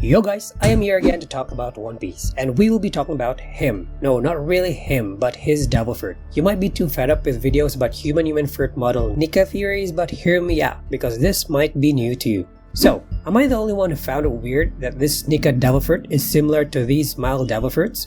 Yo guys, I am here again to talk about One Piece, and we will be talking about him. No, not really him, but his devil fruit. You might be too fed up with videos about human fruit model NIKA theories, but hear me out, because this might be new to you. So, am I the only one who found it weird that this NIKA devil fruit is similar to these smile devil fruits?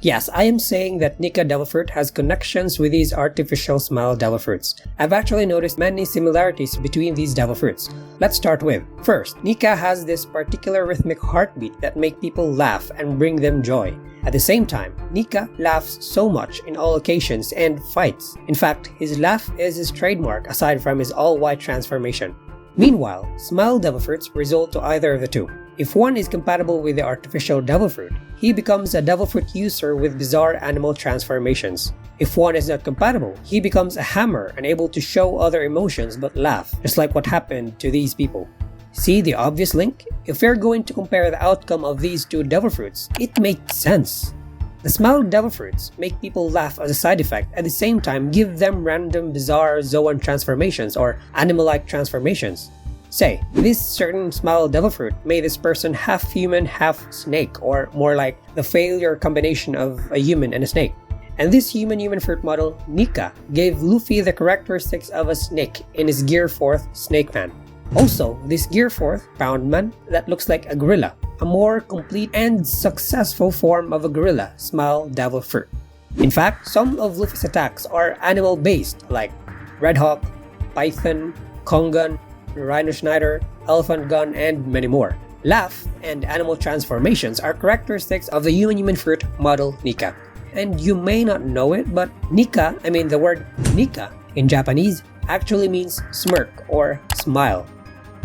Yes, I am saying that NIKA devil fruit has connections with these artificial smile devil fruits. I've actually noticed many similarities between these devil fruits. Let's start with, first, NIKA has this particular rhythmic heartbeat that make people laugh and bring them joy. At the same time, NIKA laughs so much in all occasions and fights. In fact, his laugh is his trademark aside from his all-white transformation. Meanwhile, smile devil fruits result to either of the two. If one is compatible with the artificial devil fruit, he becomes a devil fruit user with bizarre animal transformations. If one is not compatible, he becomes a hammer and able to show other emotions but laugh, just like what happened to these people. See the obvious link? If we're going to compare the outcome of these two devil fruits, it makes sense. The smile devil fruits make people laugh as a side effect, at the same time give them random bizarre Zoan transformations or animal-like transformations. Say, this certain smile devil fruit made this person half human, half snake, or more like the failure combination of a human and a snake. And this human fruit model, NIKA, gave Luffy the characteristics of a snake in his Gear 4th Snake Man. Also, this Gear 4th Pound Man that looks like a gorilla, a more complete and successful form of a gorilla smile devil fruit. In fact, some of Luffy's attacks are animal-based like Red Hawk, Python, Kongan, Rhino Schneider, Elephant Gun, and many more. Laugh and animal transformations are characteristics of the human fruit model NIKA. And you may not know it, but the word NIKA in Japanese actually means smirk or smile.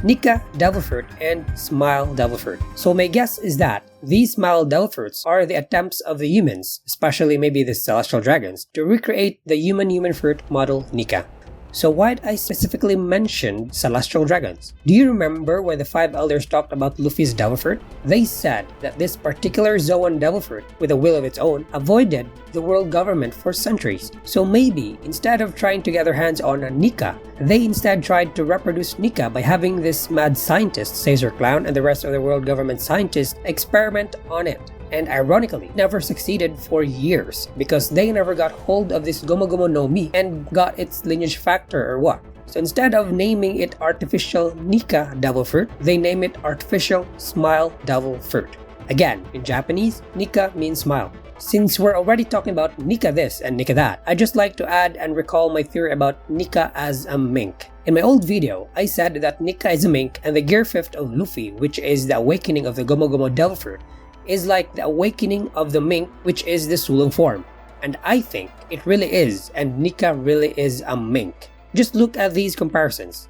NIKA devil fruit and smile devil fruit. So my guess is that these smile devil fruits are the attempts of the humans, especially maybe the celestial dragons, to recreate the human fruit model NIKA. So why'd I specifically mention celestial dragons? Do you remember when the 5 elders talked about Luffy's devil fruit? They said that this particular Zoan devil fruit, with a will of its own, avoided the world government for centuries. So maybe, instead of trying to get their hands on NIKA, they instead tried to reproduce NIKA by having this mad scientist, Caesar Clown, and the rest of the world government scientists experiment on it. And ironically, never succeeded for years because they never got hold of this Gomu Gomu no Mi and got its lineage factor or what. So instead of naming it artificial NIKA devil fruit, they name it artificial smile devil fruit. Again, in Japanese, NIKA means smile. Since we're already talking about NIKA this and NIKA that, I'd just like to add and recall my theory about NIKA as a mink. In my old video, I said that NIKA is a mink and the Gear 5th of Luffy, which is the awakening of the Gomu Gomu devil fruit, is like the awakening of the mink, which is the Sulong form. And I think it really is, and NIKA really is a mink. Just look at these comparisons.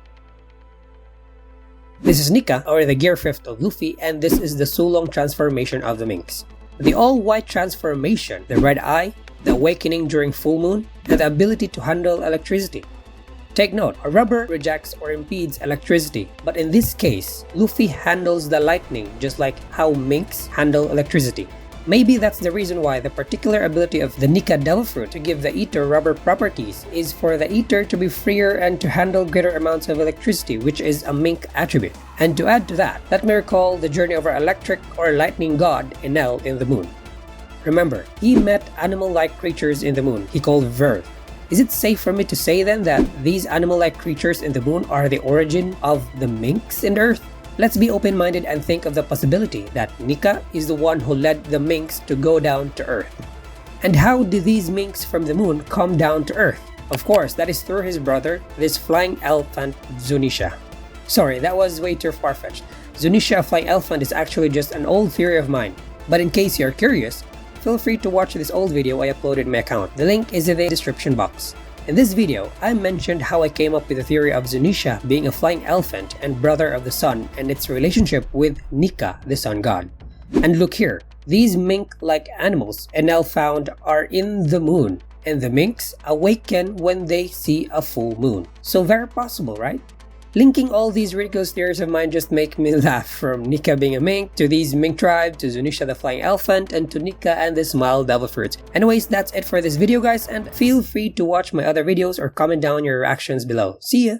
This is NIKA, or the Gear 5th of Luffy, and this is the Sulong transformation of the minks. The all-white transformation, the red eye, the awakening during full moon, and the ability to handle electricity. Take note, a rubber rejects or impedes electricity, but in this case, Luffy handles the lightning just like how minks handle electricity. Maybe that's the reason why the particular ability of the NIKA devil fruit to give the eater rubber properties is for the eater to be freer and to handle greater amounts of electricity, which is a mink attribute. And to add to that, let me recall the journey of our electric or lightning god Enel in the moon. Remember, he met animal-like creatures in the moon he called Verth. Is it safe for me to say then that these animal-like creatures in the moon are the origin of the minks in Earth? Let's be open-minded and think of the possibility that NIKA is the one who led the minks to go down to Earth. And how do these minks from the moon come down to Earth? Of course, that is through his brother, this flying elephant Zunisha. Sorry, that was way too far-fetched. Zunisha, a flying elephant, is actually just an old theory of mine. But in case you're curious, feel free to watch this old video I uploaded in my account. The link is in the description box. In this video, I mentioned how I came up with the theory of Zunisha being a flying elephant and brother of the sun and its relationship with NIKA, the sun god. And look here, these mink-like animals Enel found are in the moon, and the minks awaken when they see a full moon. So very possible, right? Linking all these ridiculous theories of mine just make me laugh, from NIKA being a mink, to these mink tribe, to Zunisha the flying elephant, and to NIKA and the smile devil fruits. Anyways, that's it for this video guys, and feel free to watch my other videos or comment down your reactions below. See ya!